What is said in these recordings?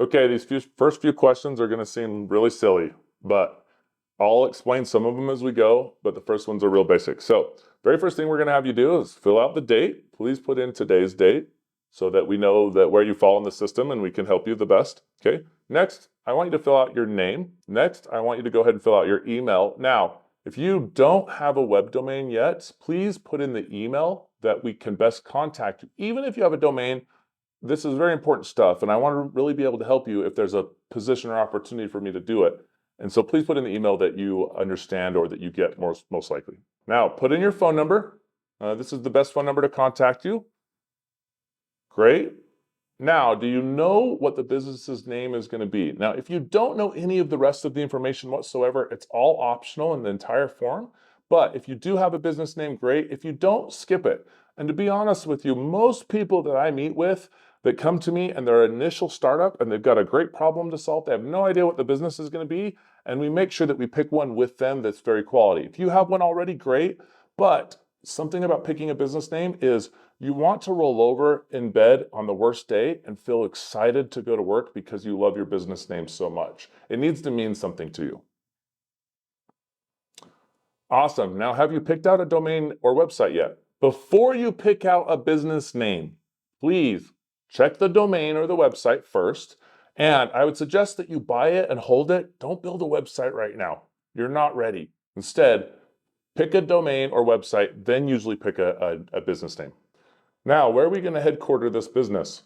Okay, these first few questions are going to seem really silly, but I'll explain some of them as we go, but the first ones are real basic. So, very first thing we're going to have you do is fill out the date. Please put in today's date so that we know that where you fall in the system and we can help you the best. Okay. Next, I want you to fill out your name. Next, I want you to go ahead and fill out your email. Now, if you don't have a web domain yet, please put in the email that we can best contact you. Even if you have a domain, this is very important stuff, and I want to really be able to help you if there's a position or opportunity for me to do it. And so please put in the email that you understand or that you get most likely. Now, put in your phone number. This is the best phone number to contact you. Great. Now, do you know what the business's name is going to be? Now, if you don't know any of the rest of the information whatsoever, it's all optional in the entire form. But if you do have a business name, great. If you don't, skip it. And to be honest with you, most people that I meet with that come to me and they're an initial startup and they've got a great problem to solve, they have no idea what the business is going to be. And we make sure that we pick one with them that's very quality. If you have one already, great. But something about picking a business name is you want to roll over in bed on the worst day and feel excited to go to work because you love your business name so much. It needs to mean something to you. Awesome. Now, have you picked out a domain or website yet? Before you pick out a business name, please check the domain or the website first. And I would suggest that you buy it and hold it. Don't build a website right now. You're not ready. Instead, pick a domain or website, then usually pick a business name. Now, where are we going to headquarter this business?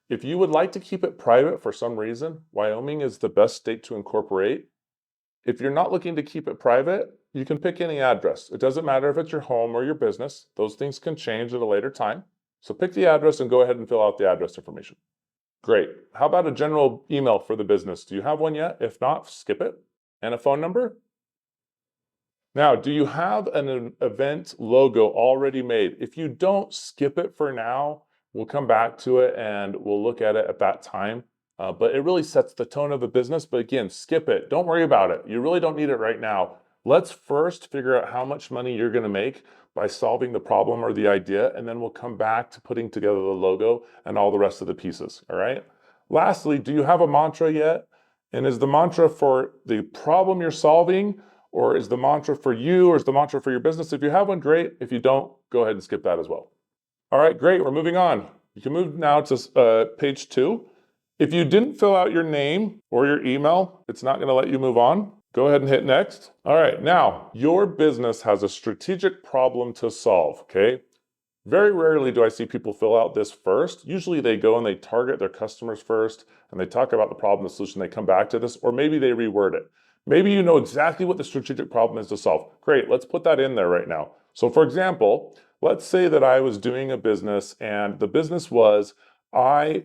If you would like to keep it private for some reason, Wyoming is the best state to incorporate. If you're not looking to keep it private, you can pick any address. It doesn't matter if it's your home or your business. Those things can change at a later time. So pick the address and go ahead and fill out the address information. Great. How about a general email for the business? Do you have one yet? If not, skip it. And a phone number? Now, do you have an event logo already made? If you don't, skip it for now. We'll come back to it and we'll look at it at that time. But it really sets the tone of the business. But again, skip it. Don't worry about it. You really don't need it right now. Let's first figure out how much money you're going to make by solving the problem or the idea, and then we'll come back to putting together the logo and all the rest of the pieces. All right? Lastly, do you have a mantra yet? And is the mantra for the problem you're solving, or is the mantra for you, or is the mantra for your business? If you have one, great. If you don't, go ahead and skip that as well. All right, great. We're moving on. You can move now to page 2. If you didn't fill out your name or your email, it's not going to let you move on. Go ahead and hit next. All right, now your business has a strategic problem to solve, okay? Very rarely do I see people fill out this first. Usually they go and they target their customers first and they talk about the problem, the solution, they come back to this, or maybe they reword it. Maybe you know exactly what the strategic problem is to solve. Great, let's put that in there right now. So for example, let's say that I was doing a business and the business was, I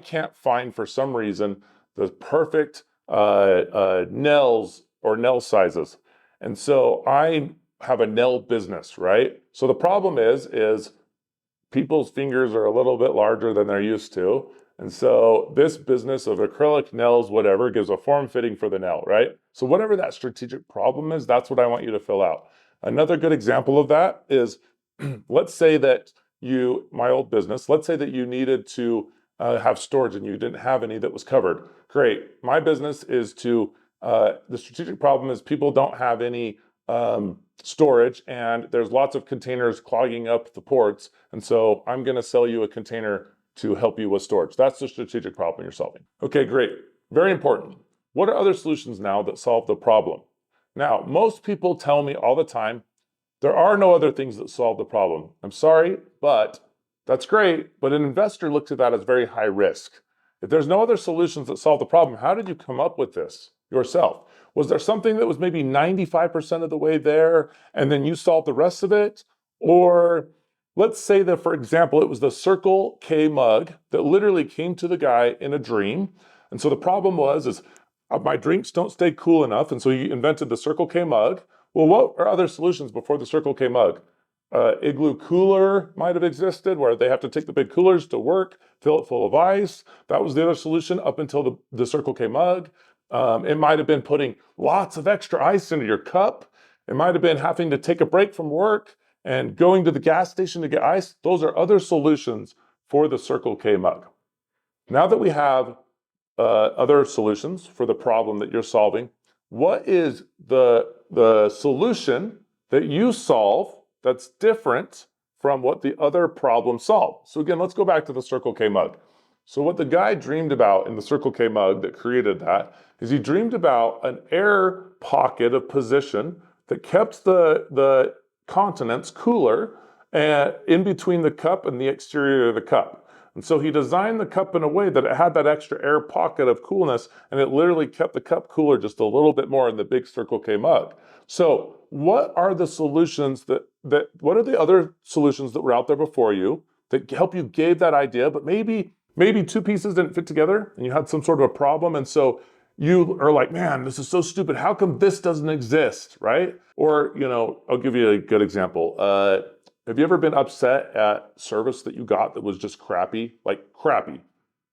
can't find for some reason the perfect nails or nail sizes. And so I have a nail business, right? So the problem is people's fingers are a little bit larger than they're used to. And so this business of acrylic nails, whatever, gives a form fitting for the nail, right? So whatever that strategic problem is, that's what I want you to fill out. Another good example of that is, let's say that my old business, let's say that you needed to have storage and you didn't have any that was covered. Great. My business is the strategic problem is people don't have any storage and there's lots of containers clogging up the ports. And so I'm going to sell you a container to help you with storage. That's the strategic problem you're solving. Okay, great. Very important. What are other solutions now that solve the problem? Now, most people tell me all the time, there are no other things that solve the problem. I'm sorry, but that's great. But an investor looks at that as very high risk. If there's no other solutions that solve the problem, how did you come up with this yourself? Was there something that was maybe 95% of the way there and then you solved the rest of it? Or let's say that, for example, it was the Circle K mug that literally came to the guy in a dream. And so the problem was my drinks don't stay cool enough. And so he invented the Circle K mug. Well, what are other solutions before the Circle K mug? Igloo cooler might have existed where they have to take the big coolers to work, fill it full of ice. That was the other solution up until the Circle K mug. It might have been putting lots of extra ice into your cup. It might have been having to take a break from work and going to the gas station to get ice. Those are other solutions for the Circle K mug. Now that we have other solutions for the problem that you're solving. What is the solution that you solve that's different from what the other problem solved? So again, let's go back to the Circle K mug. So what the guy dreamed about in the Circle K mug that created that is he dreamed about an air pocket of position that kept the continents cooler in between the cup and the exterior of the cup. And so he designed the cup in a way that it had that extra air pocket of coolness, and it literally kept the cup cooler just a little bit more in the big Circle K mug. So what are the solutions what are the other solutions that were out there before you that help you gave that idea, but maybe two pieces didn't fit together and you had some sort of a problem, and so you are like, man, this is so stupid. How come this doesn't exist, right? Or, I'll give you a good example. Have you ever been upset at service that you got that was just crappy, like crappy?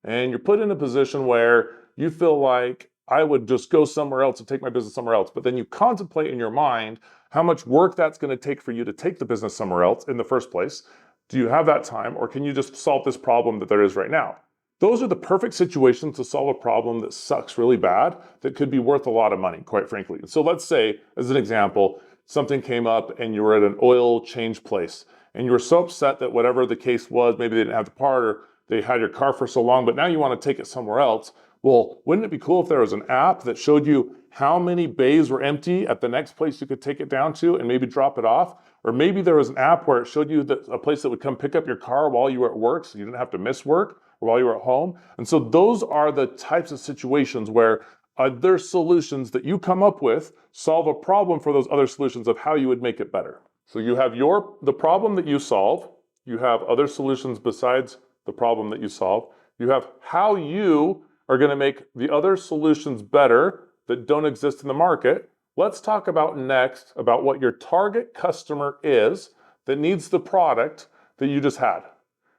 And you're put in a position where you feel like I would just go somewhere else and take my business somewhere else. But then you contemplate in your mind how much work that's going to take for you to take the business somewhere else in the first place. Do you have that time, or can you just solve this problem that there is right now? Those are the perfect situations to solve a problem that sucks really bad, that could be worth a lot of money, quite frankly. So let's say, as an example, something came up and you were at an oil change place and you were so upset that whatever the case was, maybe they didn't have the part or they had your car for so long, but now you want to take it somewhere else. Well, wouldn't it be cool if there was an app that showed you how many bays were empty at the next place you could take it down to and maybe drop it off? Or maybe there was an app where it showed you a place that would come pick up your car while you were at work so you didn't have to miss work, or while you were at home. And so those are the types of situations where other solutions that you come up with solve a problem for those other solutions of how you would make it better. So you have the problem that you solve, you have other solutions besides the problem that you solve, you have how you are going to make the other solutions better that don't exist in the market. Let's talk about next about what your target customer is that needs the product that you just had.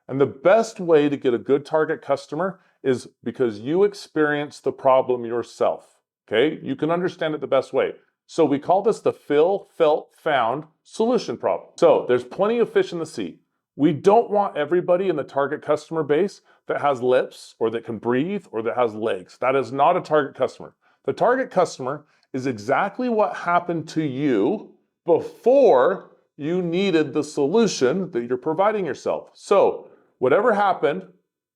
And the best way to get a good target customer is because you experience the problem yourself, okay? You can understand it the best way. So we call this the feel, felt, found solution problem. So there's plenty of fish in the sea. We don't want everybody in the target customer base that has lips or that can breathe or that has legs. That is not a target customer. The target customer is exactly what happened to you before you needed the solution that you're providing yourself. So whatever happened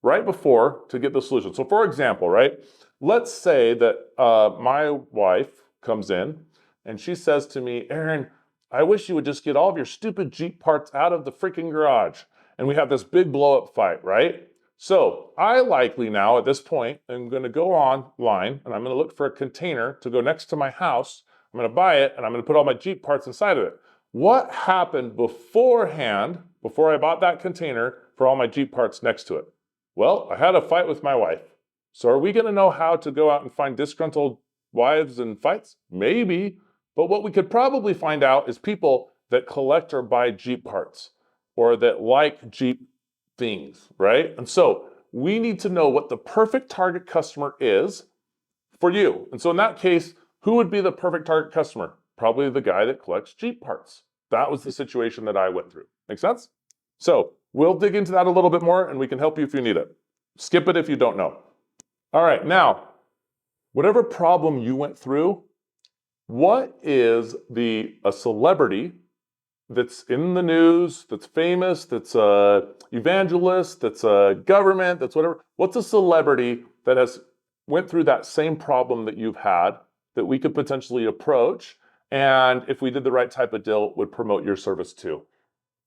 right before to get the solution. So for example, right, let's say that my wife comes in and she says to me, Aaron, I wish you would just get all of your stupid Jeep parts out of the freaking garage. And we have this big blow up fight, right? So I likely now at this point am going to go online and I'm going to look for a container to go next to my house. I'm going to buy it and I'm going to put all my Jeep parts inside of it. What happened beforehand, before I bought that container for all my Jeep parts next to it? Well, I had a fight with my wife. So are we going to know how to go out and find disgruntled wives and fights? Maybe. But what we could probably find out is people that collect or buy Jeep parts or that like Jeep things, right? And so we need to know what the perfect target customer is for you. And so in that case, who would be the perfect target customer? Probably the guy that collects Jeep parts. That was the situation that I went through. Make sense? So we'll dig into that a little bit more and we can help you if you need it. Skip it if you don't know. All right, now, whatever problem you went through, what is a celebrity that's in the news, that's famous, that's a evangelist, that's a government, that's whatever? What's a celebrity that has went through that same problem that you've had that we could potentially approach, and if we did the right type of deal, would promote your service too?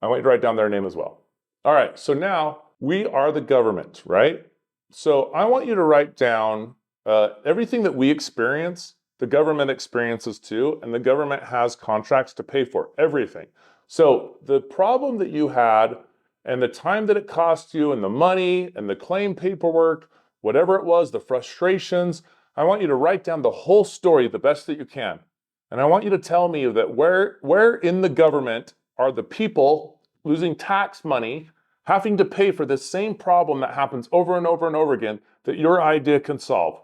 I want you to write down their name as well. All right, so now we are the government, right? So I want you to write down everything that we experience, the government experiences too, and the government has contracts to pay for everything. So the problem that you had and the time that it cost you and the money and the claim paperwork, whatever it was, the frustrations, I want you to write down the whole story the best that you can. And I want you to tell me that where in the government are the people losing tax money, having to pay for this same problem that happens over and over and over again that your idea can solve.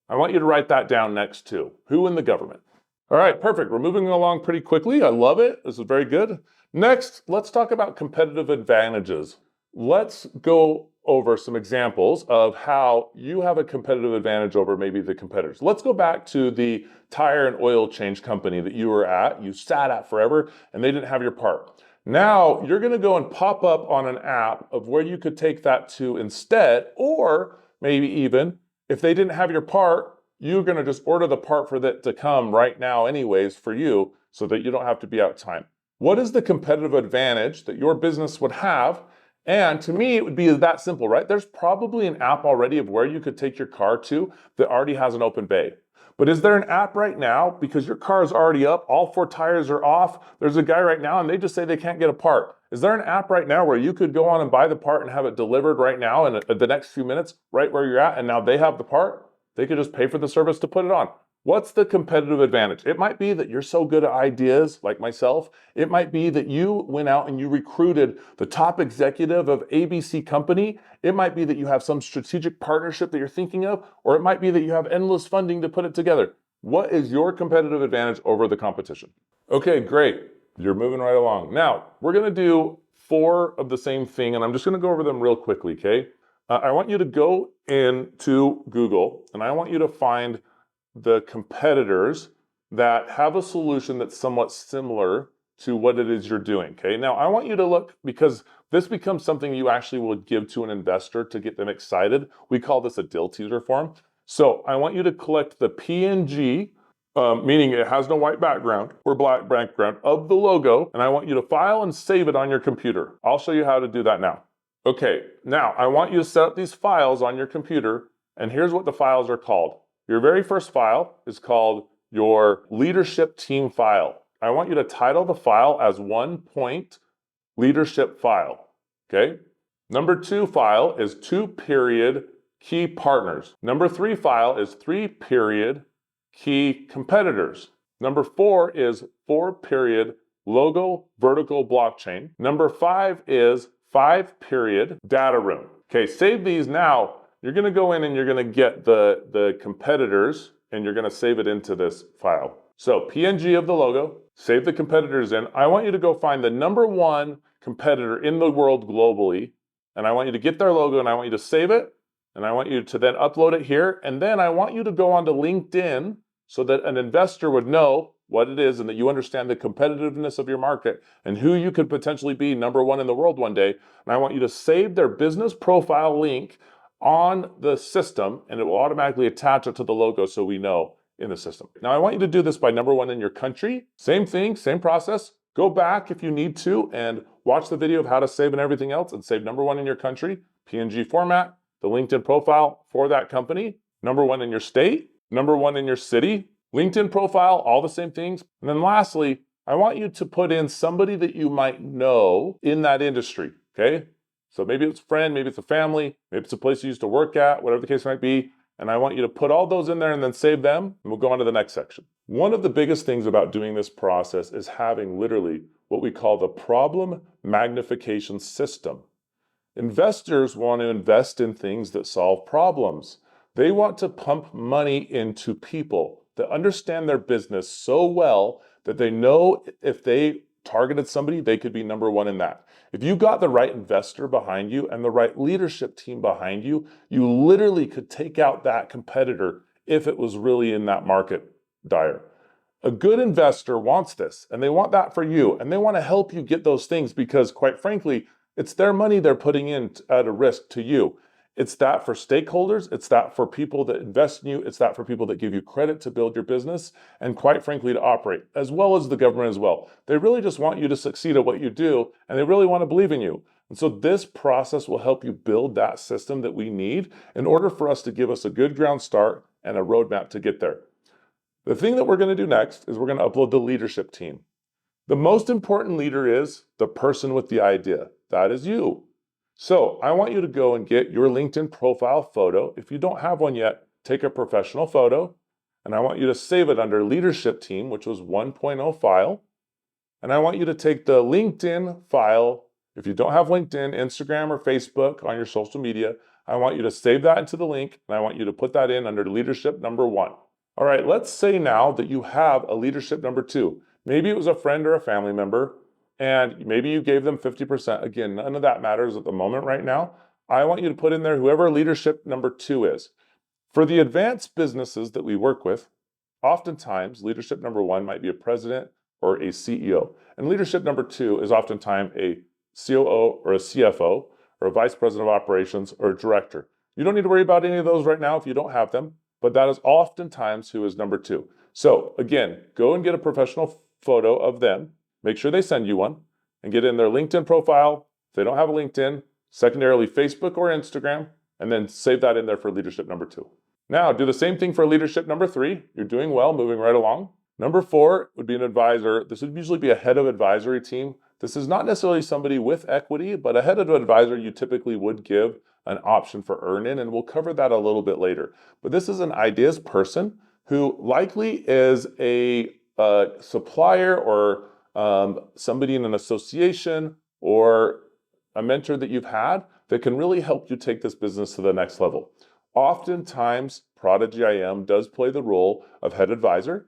I want you to write that down next too. Who in the government? All right, perfect. We're moving along pretty quickly. I love it. This is very good. Next, let's talk about competitive advantages. Let's go over some examples of how you have a competitive advantage over maybe the competitors. Let's go back to the tire and oil change company that you were at, you sat at forever, and they didn't have your part. Now you're going to go and pop up on an app of where you could take that to instead, or maybe even if they didn't have your part, you're going to just order the part for that to come right now anyways for you so that you don't have to be out time. What is the competitive advantage that your business would have? And to me, it would be that simple, right? There's probably an app already of where you could take your car to that already has an open bay. But is there an app right now, because your car is already up, all 4 tires are off, there's a guy right now and they just say they can't get a part. Is there an app right now where you could go on and buy the part and have it delivered right now in the next few minutes, right where you're at, and now they have the part? They could just pay for the service to put it on. What's the competitive advantage? It might be that you're so good at ideas, like myself. It might be that you went out and you recruited the top executive of ABC company. It might be that you have some strategic partnership that you're thinking of, or it might be that you have endless funding to put it together. What is your competitive advantage over the competition? Okay, great. You're moving right along. Now, we're going to do 4 of the same thing, and I'm just going to go over them real quickly, okay? I want you to go into Google, and I want you to find the competitors that have a solution that's somewhat similar to what it is you're doing, okay? Now, I want you to look, because this becomes something you actually would give to an investor to get them excited. We call this a deal teaser form. So I want you to collect the PNG, meaning it has no white background or black background, of the logo, and I want you to file and save it on your computer. I'll show you how to do that now. Okay, now I want you to set up these files on your computer, and here's what the files are called. Your very first file is called your leadership team file. I want you to title the file as 1 leadership file, okay? Number 2 file is 2 key partners. Number 3 file is 3 key competitors. Number 4 is 4 logo vertical blockchain. Number 5 is 5 data room. Okay, save these now. You're going to go in and you're going to get the competitors and you're going to save it into this file. So PNG of the logo, save the competitors in. I want you to go find the number 1 competitor in the world globally, and I want you to get their logo and I want you to save it, and I want you to then upload it here, and then I want you to go onto LinkedIn so that an investor would know what it is and that you understand the competitiveness of your market and who you could potentially be number 1 in the world one day. And I want you to save their business profile link on the system, and it will automatically attach it to the logo so we know in the system. Now, I want you to do this by number 1 in your country. Same thing, same process. Go back if you need to and watch the video of how to save and everything else, and save number 1 in your country, PNG format, the LinkedIn profile for that company, number 1 in your state, number 1 in your city, LinkedIn profile, all the same things. And then lastly, I want you to put in somebody that you might know in that industry, okay? So maybe it's a friend, maybe it's a family, maybe it's a place you used to work at, whatever the case might be. And I want you to put all those in there and then save them, and we'll go on to the next section. One of the biggest things about doing this process is having literally what we call the problem magnification system. Investors want to invest in things that solve problems. They want to pump money into people that understand their business so well that they know if they targeted somebody, they could be number 1 in that. If you got the right investor behind you and the right leadership team behind you, you literally could take out that competitor if it was really in that market dire. A good investor wants this, and they want that for you, and they want to help you get those things because, quite frankly, it's their money they're putting in at a risk to you. It's that for stakeholders, it's that for people that invest in you, it's that for people that give you credit to build your business, and quite frankly, to operate, as well as the government as well. They really just want you to succeed at what you do, and they really want to believe in you. And so this process will help you build that system that we need in order for us to give us a good ground start and a roadmap to get there. The thing that we're going to do next is we're going to upload the leadership team. The most important leader is the person with the idea. That is you. So I want you to go and get your LinkedIn profile photo. If you don't have one yet, take a professional photo, and I want you to save it under leadership team, which was 1.0 file. And I want you to take the LinkedIn file. If you don't have LinkedIn, Instagram, or Facebook on your social media, I want you to save that into the link, and I want you to put that in under leadership number 1. All right, let's say now that you have a leadership number 2. Maybe it was a friend or a family member, and maybe you gave them 50%. Again, none of that matters at the moment right now. I want you to put in there whoever leadership number 2 is. For the advanced businesses that we work with, oftentimes leadership number 1 might be a president or a CEO. And leadership number 2 is oftentimes a COO or a CFO or a vice president of operations or a director. You don't need to worry about any of those right now if you don't have them, but that is oftentimes who is number 2. So again, go and get a professional photo of them. Make sure they send you one and get in their LinkedIn profile. If they don't have a LinkedIn, secondarily Facebook or Instagram, and then save that in there for leadership number 2. Now, do the same thing for leadership number 3. You're doing well, moving right along. Number 4 would be an advisor. This would usually be a head of advisory team. This is not necessarily somebody with equity, but a head of advisor you typically would give an option for earn-in, and we'll cover that a little bit later. But this is an ideas person who likely is a supplier or somebody in an association or a mentor that you've had that can really help you take this business to the next level. Oftentimes, Prodigy IM does play the role of head advisor,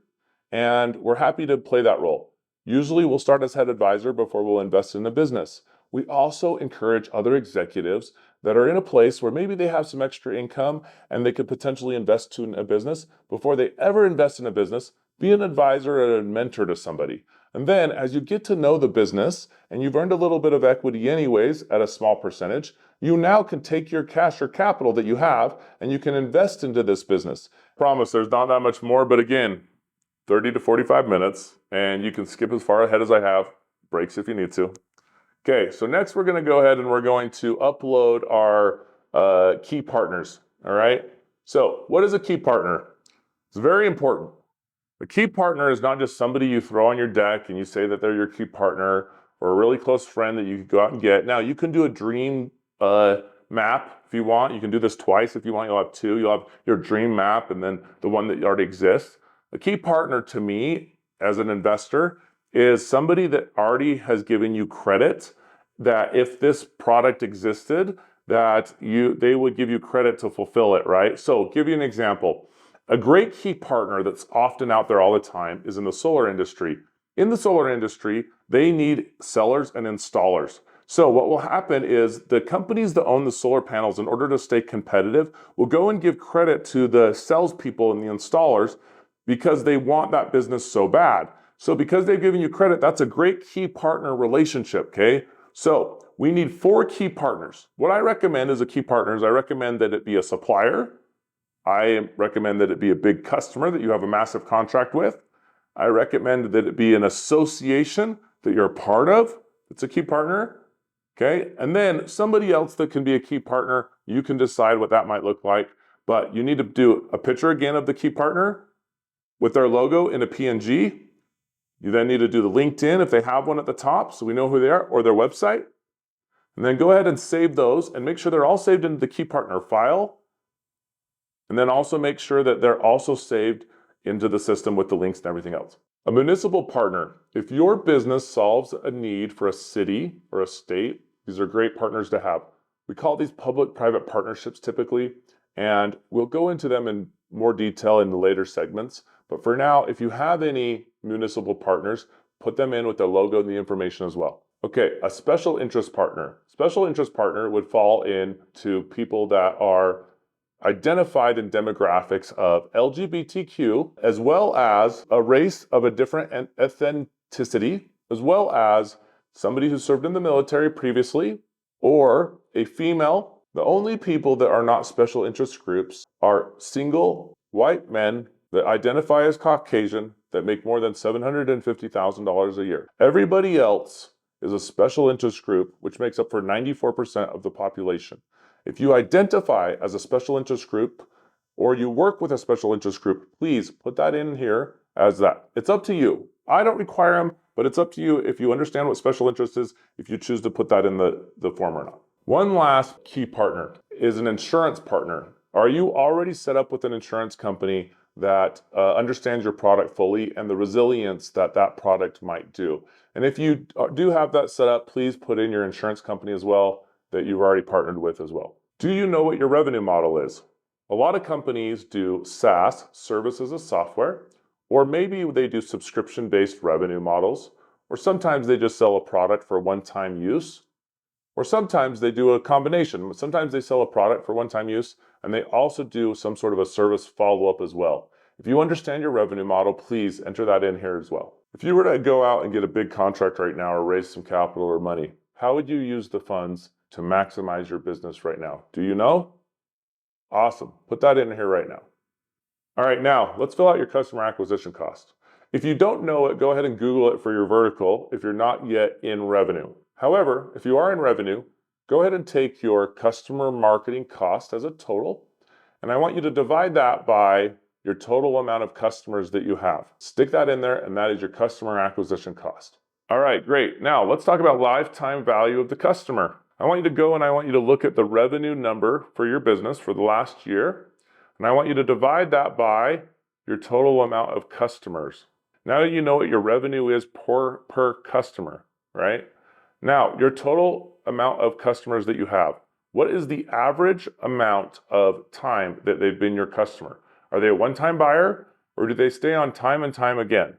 and we're happy to play that role. Usually, we'll start as head advisor before we'll invest in a business. We also encourage other executives that are in a place where maybe they have some extra income and they could potentially invest in a business before they ever invest in a business. Be an advisor and a mentor to somebody. And then as you get to know the business and you've earned a little bit of equity anyways at a small percentage, you now can take your cash or capital that you have and you can invest into this business. Promise there's not that much more, but again, 30 to 45 minutes, and you can skip as far ahead as I have. Breaks if you need to. Okay, so next we're going to go ahead and we're going to upload our key partners. All right. So what is a key partner? It's very important. A key partner is not just somebody you throw on your deck and you say that they're your key partner or a really close friend that you could go out and get. Now, you can do a dream map if you want. You can do this twice if you want. You'll have 2. You'll have your dream map and then the one that already exists. A key partner to me as an investor is somebody that already has given you credit that if this product existed, that they would give you credit to fulfill it, right? So give you an example. A great key partner that's often out there all the time is in the solar industry. In the solar industry, they need sellers and installers. So what will happen is the companies that own the solar panels, in order to stay competitive, will go and give credit to the salespeople and the installers because they want that business so bad. So because they've given you credit, that's a great key partner relationship, okay? So we need 4 key partners. What I recommend as a key partner is I recommend that it be a supplier. I recommend that it be a big customer that you have a massive contract with. I recommend that it be an association that you're a part of. It's a key partner. Okay. And then somebody else that can be a key partner, you can decide what that might look like. But you need to do a picture again of the key partner with their logo in a PNG. You then need to do the LinkedIn if they have one at the top so we know who they are, or their website. And then go ahead and save those and make sure they're all saved into the key partner file. And then also make sure that they're also saved into the system with the links and everything else. A municipal partner. If your business solves a need for a city or a state, these are great partners to have. We call these public-private partnerships typically, and we'll go into them in more detail in the later segments. But for now, if you have any municipal partners, put them in with the logo and the information as well. Okay, a special interest partner. Special interest partner would fall into people that are identified in demographics of LGBTQ, as well as a race of a different ethnicity, as well as somebody who served in the military previously, or a female. The only people that are not special interest groups are single white men that identify as Caucasian that make more than $750,000 a year. Everybody else is a special interest group, which makes up for 94% of the population. If you identify as a special interest group or you work with a special interest group, please put that in here as that. It's up to you. I don't require them, but it's up to you if you understand what special interest is, if you choose to put that in the form or not. One last key partner is an insurance partner. Are you already set up with an insurance company that understands your product fully and the resilience that that product might do? And if you do have that set up, please put in your insurance company as well that you've already partnered with as well. Do you know what your revenue model is? A lot of companies do SaaS, service as a software, or maybe they do subscription-based revenue models, or sometimes they just sell a product for one-time use. Or sometimes they do a combination. Sometimes they sell a product for one-time use, and they also do some sort of a service follow-up as well. If you understand your revenue model, please enter that in here as well. If you were to go out and get a big contract right now or raise some capital or money, how would you use the funds to maximize your business right now? Do you know? Awesome. Put that in here right now. All right, now let's fill out your customer acquisition cost. If you don't know it, go ahead and Google it for your vertical if you're not yet in revenue. However, if you are in revenue, go ahead and take your customer marketing cost as a total, and I want you to divide that by your total amount of customers that you have. Stick that in there, and that is your customer acquisition cost. All right, great. Now let's talk about lifetime value of the customer. I want you to go and I want you to look at the revenue number for your business for the last year, and I want you to divide that by your total amount of customers. Now you know what your revenue is per customer, right? Now, your total amount of customers that you have, what is the average amount of time that they've been your customer? Are they a one-time buyer, or do they stay on time and time again?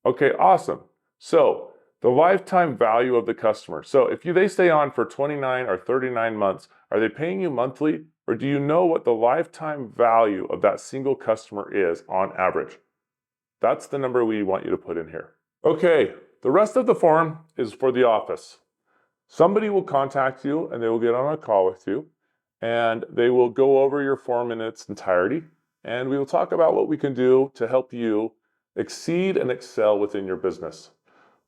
Okay, awesome. So the lifetime value of the customer. So if they stay on for 29 or 39 months, are they paying you monthly, or do you know what the lifetime value of that single customer is on average? That's the number we want you to put in here. Okay, the rest of the form is for the office. Somebody will contact you and they will get on a call with you and they will go over your form in its entirety, and we will talk about what we can do to help you exceed and excel within your business.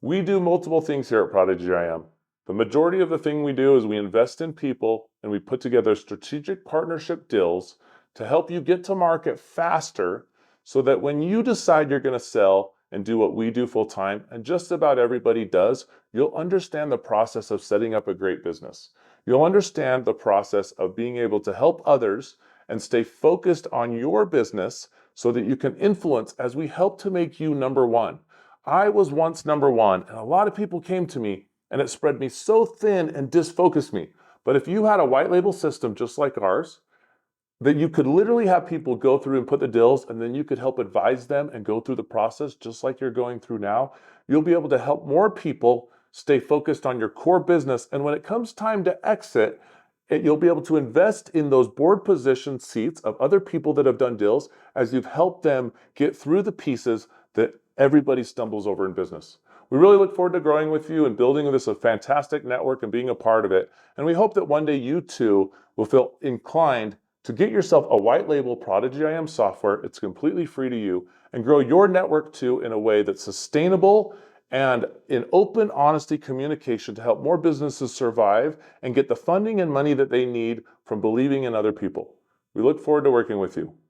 We do multiple things here at Prodigy IM. The majority of the thing we do is we invest in people and we put together strategic partnership deals to help you get to market faster so that when you decide you're going to sell and do what we do full time, and just about everybody does, you'll understand the process of setting up a great business. You'll understand the process of being able to help others and stay focused on your business so that you can influence as we help to make you number one. I was once number one, and a lot of people came to me, and it spread me so thin and disfocused me. But if you had a white label system just like ours, that you could literally have people go through and put the deals, and then you could help advise them and go through the process just like you're going through now, you'll be able to help more people stay focused on your core business. And when it comes time to exit, you'll be able to invest in those board position seats of other people that have done deals as you've helped them get through the pieces that everybody stumbles over in business. We really look forward to growing with you and building this a fantastic network and being a part of it. And we hope that one day you too will feel inclined to get yourself a white label Prodigy IM software. It's completely free to you, and grow your network too in a way that's sustainable and in open, honesty communication to help more businesses survive and get the funding and money that they need from believing in other people. We look forward to working with you.